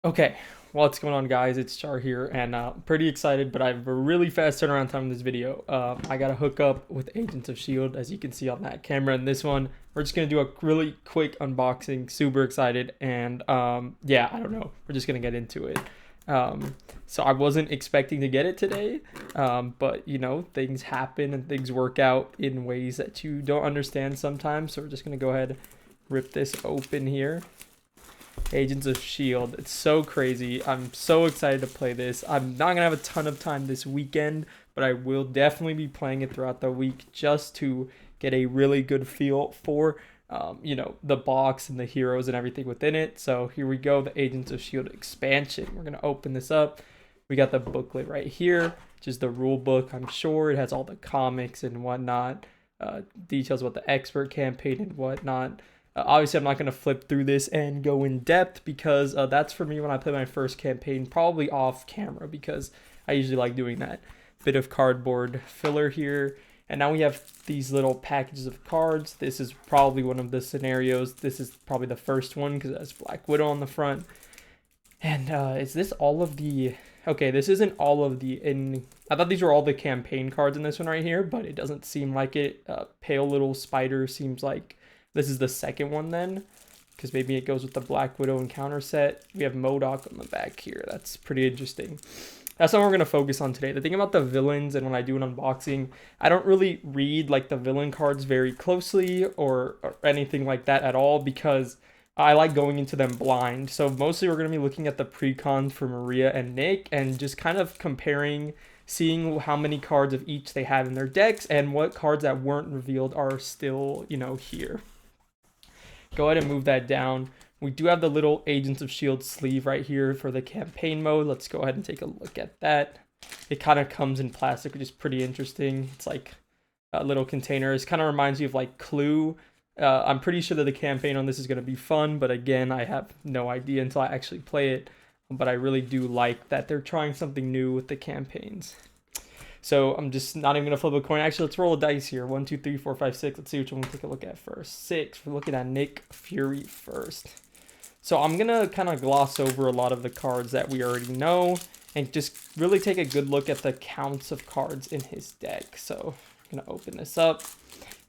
Okay, what's going on, guys? It's Char here, and pretty excited, but I have a really fast turnaround time in this video. I got to hook up with Agents of S.H.I.E.L.D., as you can see on that camera. In this one, we're just going to do a really quick unboxing. Super excited, and yeah, I don't know. We're just going to get into it. So I wasn't expecting to get it today, but you know, things happen and things work out in ways that you don't understand sometimes. So we're just going to go ahead, rip this open here. Agents of S.H.I.E.L.D. It's so crazy. I'm so excited to play this. I'm not going to have a ton of time this weekend, but I will definitely be playing it throughout the week just to get a really good feel for, the box and the heroes and everything within it. So here we go, the Agents of S.H.I.E.L.D. expansion. We're going to open this up. We got the booklet right here, which is the rule book. I'm sure it has all the comics and whatnot, details about the expert campaign and whatnot. Obviously, I'm not going to flip through this and go in depth because that's for me when I play my first campaign, probably off camera because I usually like doing that. Bit of cardboard filler here. And now we have these little packages of cards. This is probably one of the scenarios. This is probably the first one because it has Black Widow on the front. And is this all of the... Okay, this isn't all of the... I thought these were all the campaign cards in this one right here, but it doesn't seem like it. Pale Little Spider seems like this is the second one then, because maybe it goes with the Black Widow encounter set. We have MODOK on the back here. That's pretty interesting. That's what we're going to focus on today. The thing about the villains, and when I do an unboxing, I don't really read like the villain cards very closely or anything like that at all because I like going into them blind. So mostly we're going to be looking at the precons for Maria and Nick and just kind of comparing, seeing how many cards of each they have in their decks and what cards that weren't revealed are still, here. Go ahead and move that down. We do have the little Agents of S.H.I.E.L.D. sleeve right here for the campaign mode. Let's go ahead and take a look at that. It kind of comes in plastic, which is pretty interesting. It's like a little container. It kind of reminds me of like Clue. I'm pretty sure that the campaign on this is going to be fun, but again, I have no idea until I actually play it. But I really do like that they're trying something new with the campaigns. So I'm just not even gonna flip a coin. Actually, let's roll a dice here. 1, 2, 3, 4, 5, 6. Let's see which one we take a look at first. 6. We're looking at Nick Fury first. So I'm gonna kind of gloss over a lot of the cards that we already know and just really take a good look at the counts of cards in his deck. So I'm gonna open this up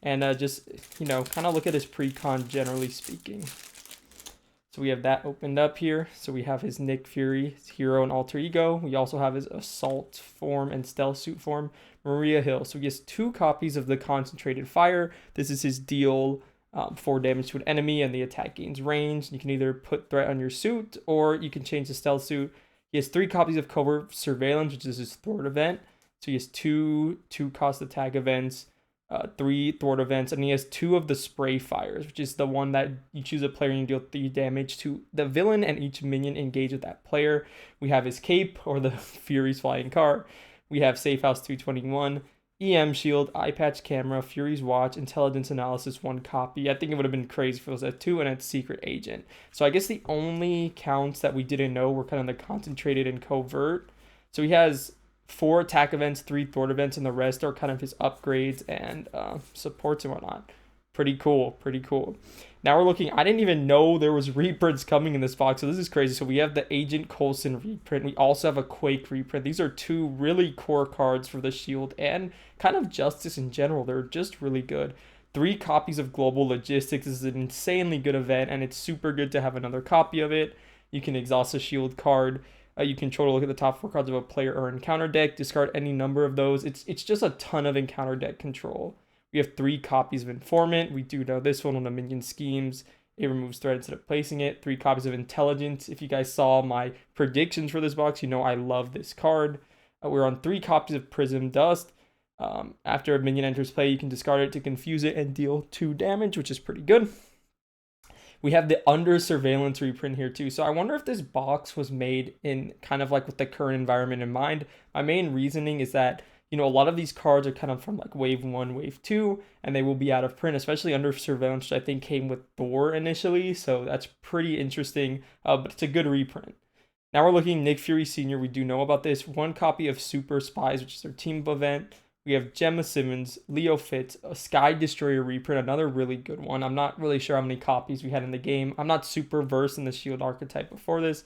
and just kind of look at his precon generally speaking. So we have that opened up here. So we have his Nick Fury, his hero and alter ego. We also have his assault form and stealth suit form, Maria Hill. So he has 2 copies of the concentrated fire. This is his deal 4 damage to an enemy and the attack gains range. You can either put threat on your suit or you can change the stealth suit. He has 3 copies of covert surveillance, which is his thwart event. So he has two cost attack events. 3 thwart events, and he has 2 of the spray fires, which is the one that you choose a player and you deal 3 damage to the villain and each minion engaged with that player. We have his cape, or the Fury's flying car. We have Safe House 221, EM shield, eye patch camera, Fury's watch, intelligence analysis 1 copy. I think it would have been crazy if it was at 2, and it's secret agent. So I guess the only counts that we didn't know were kind of the concentrated and covert. So he has 4 attack events, 3 thwart events, and the rest are kind of his upgrades and supports and whatnot. Pretty cool, pretty cool. Now we're looking, I didn't even know there was reprints coming in this box, so this is crazy. So we have the Agent Coulson reprint. We also have a Quake reprint. These are 2 really core cards for the Shield and kind of Justice in general. They're just really good. 3 copies of Global Logistics. This is an insanely good event, and it's super good to have another copy of it. You can exhaust a Shield card. You control to look at the top 4 cards of a player or encounter deck, discard any number of those. It's just a ton of encounter deck control. We have 3 copies of Informant. We do know this one on the minion schemes. It removes threat instead of placing it. 3 copies of Intelligence. If you guys saw my predictions for this box, you know I love this card. We're on 3 copies of Prism Dust. After a minion enters play, you can discard it to confuse it and deal 2 damage, which is pretty good. We have the Under Surveillance reprint here too. So I wonder if this box was made in kind of like with the current environment in mind. My main reasoning is that, a lot of these cards are kind of from like wave 1, wave 2, and they will be out of print, especially Under Surveillance, which I think came with Thor initially. So that's pretty interesting, but it's a good reprint. Now we're looking Nick Fury Sr. We do know about this. 1 copy of Super Spies, which is their team event. We have Gemma Simmons, Leo Fitz, a Sky Destroyer reprint, another really good one. I'm not really sure how many copies we had in the game. I'm not super versed in the Shield archetype before this,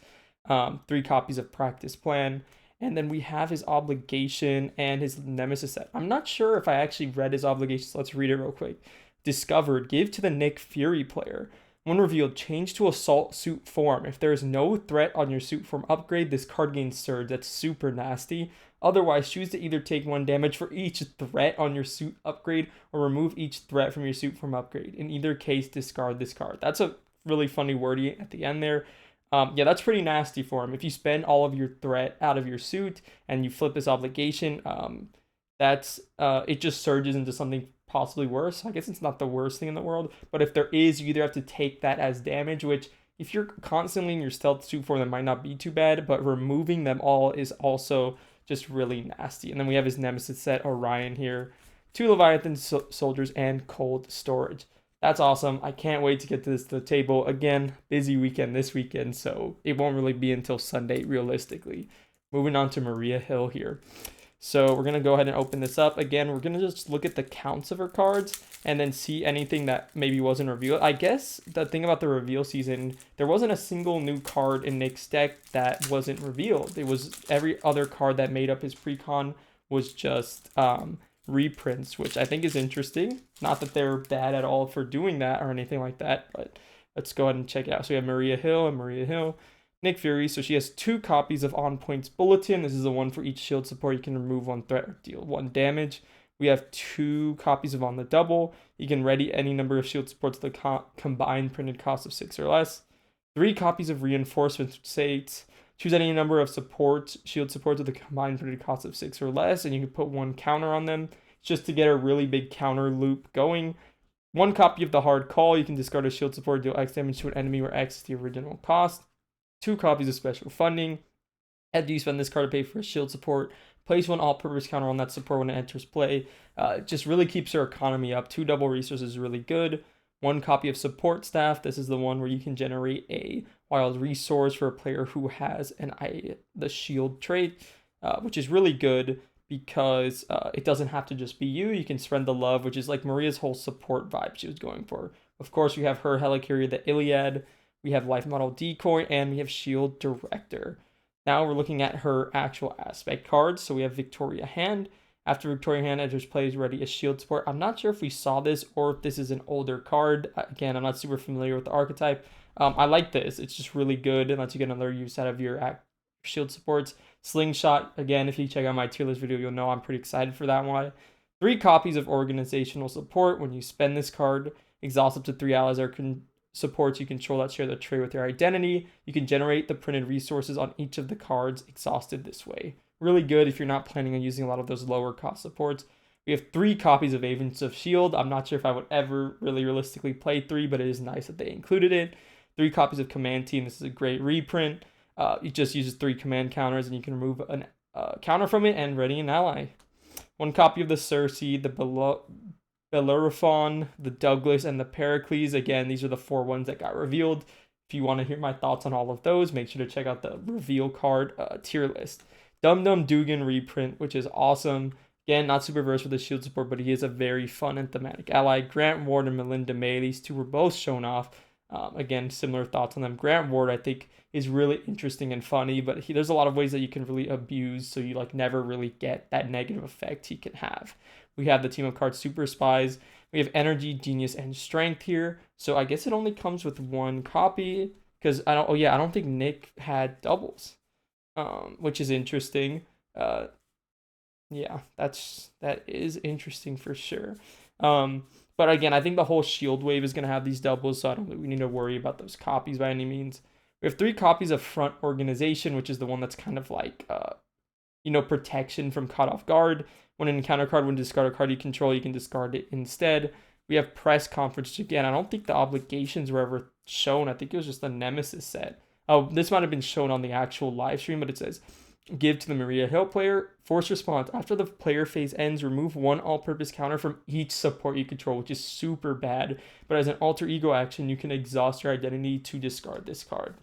3 copies of Practice Plan. And then we have his obligation and his nemesis set. I'm not sure if I actually read his obligations. Let's read it real quick. Discovered, give to the Nick Fury player. When revealed, change to assault suit form. If there is no threat on your suit form upgrade, this card gains surge. That's super nasty. Otherwise, choose to either take 1 damage for each threat on your suit upgrade or remove each threat from your suit form upgrade. In either case, discard this card. That's a really funny wording at the end there. Yeah, that's pretty nasty for him. If you spend all of your threat out of your suit and you flip this obligation, it just surges into something possibly worse. I guess it's not the worst thing in the world, but if there is, you either have to take that as damage, which if you're constantly in your stealth suit form, that might not be too bad, but removing them all is also just really nasty. And then we have his nemesis set, Orion here, 2 Leviathan soldiers and cold storage. That's awesome. I can't wait to get this to the table. Again, busy weekend this weekend, so it won't really be until Sunday, realistically. Moving on to Maria Hill here. So we're going to go ahead and open this up. Again, we're going to just look at the counts of her cards and then see anything that maybe wasn't revealed. I guess the thing about the reveal season, there wasn't a single new card in Nick's deck that wasn't revealed. It was every other card that made up his Precon was just reprints, which I think is interesting. Not that they're bad at all for doing that or anything like that, but let's go ahead and check it out. So we have Maria Hill and Maria Hill. Nick Fury, so she has 2 copies of On Points Bulletin. This is the one for each shield support. You can remove 1 threat or deal 1 damage. We have 2 copies of On the Double. You can ready any number of shield supports with the combined printed cost of 6 or less. 3 copies of Reinforcement States. Choose any number of shield supports with a combined printed cost of 6 or less, and you can put 1 counter on them just to get a really big counter loop going. 1 copy of the Hard Call. You can discard a shield support, deal X damage to an enemy where X is the original cost. 2 copies of Special Funding. After you spend this card to pay for a shield support, place 1 all-purpose counter on that support when it enters play. It just really keeps her economy up. 2 double resources is really good. 1 copy of Support Staff. This is the one where you can generate a wild resource for a player who has the shield trait, which is really good because it doesn't have to just be you. You can spread the love, which is like Maria's whole support vibe she was going for. Of course, we have her helicarrier, the Iliad. We have Life Model Decoy, and we have Shield Director. Now we're looking at her actual aspect cards. So we have Victoria Hand. After Victoria Hand enters play, is ready as shield support. I'm not sure if we saw this or if this is an older card. Again, I'm not super familiar with the archetype. I like this. It's just really good and lets you get another use out of your shield supports. Slingshot, again, if you check out my tier list video, you'll know I'm pretty excited for that one. 3 copies of Organizational Support. When you spend this card, exhaust up to 3 allies or supports you control that share the trait with your identity. You can generate the printed resources on each of the cards exhausted this way. Really good if you're not planning on using a lot of those lower cost supports. We have 3 copies of Agents of S.H.I.E.L.D. I'm not sure if I would ever really realistically play 3, but it is nice that they included it. 3 copies of Command Team. This is a great reprint. It just uses 3 command counters and you can remove a counter from it and ready an ally. 1 copy of the Cersei, the Bellerophon, the Douglas, and the Pericles. Again, these are the 4 ones that got revealed. If you want to hear my thoughts on all of those, make sure to check out the reveal card tier list. Dum Dum Dugan reprint, which is awesome. Again, not super versed with the shield support, but he is a very fun and thematic ally. Grant Ward and Melinda May, these 2 were both shown off. Again, similar thoughts on them. Grant Ward, I think, is really interesting and funny, but there's a lot of ways that you can really abuse, so you never really get that negative effect he can have. We have the team of cards Super Spies. We have Energy, Genius, and Strength here. So I guess it only comes with 1 copy because I don't think Nick had doubles, which is interesting. Yeah, that is interesting for sure. But again, I think the whole shield wave is going to have these doubles, so I don't think we need to worry about those copies by any means. We have 3 copies of Front Organization, which is the one that's kind of like, protection from caught off guard. When an encounter card, when discard a card you control, you can discard it instead. We have Press Conference. Again, I don't think the obligations were ever shown. I think it was just the Nemesis set. Oh, this might have been shown on the actual live stream, but it says, give to the Maria Hill player. Force response. After the player phase ends, remove 1 all-purpose counter from each support you control, which is super bad. But as an alter ego action, you can exhaust your identity to discard this card.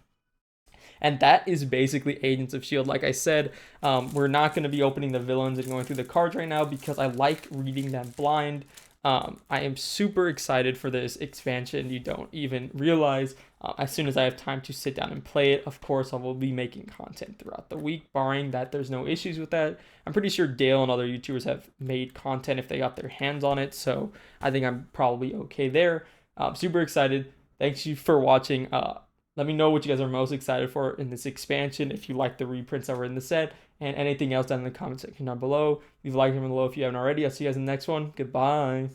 And that is basically Agents of S.H.I.E.L.D. Like I said, we're not going to be opening the villains and going through the cards right now because I like reading them blind. I am super excited for this expansion. You don't even realize. as soon as I have time to sit down and play it. Of course, I will be making content throughout the week, barring that there's no issues with that. I'm pretty sure Dale and other YouTubers have made content if they got their hands on it, so I think I'm probably okay there. I'm super excited. Thanks you for watching. Let me know what you guys are most excited for in this expansion, if you like the reprints that were in the set, and anything else down in the comment section down below. Leave a like down below if you haven't already. I'll see you guys in the next one. Goodbye.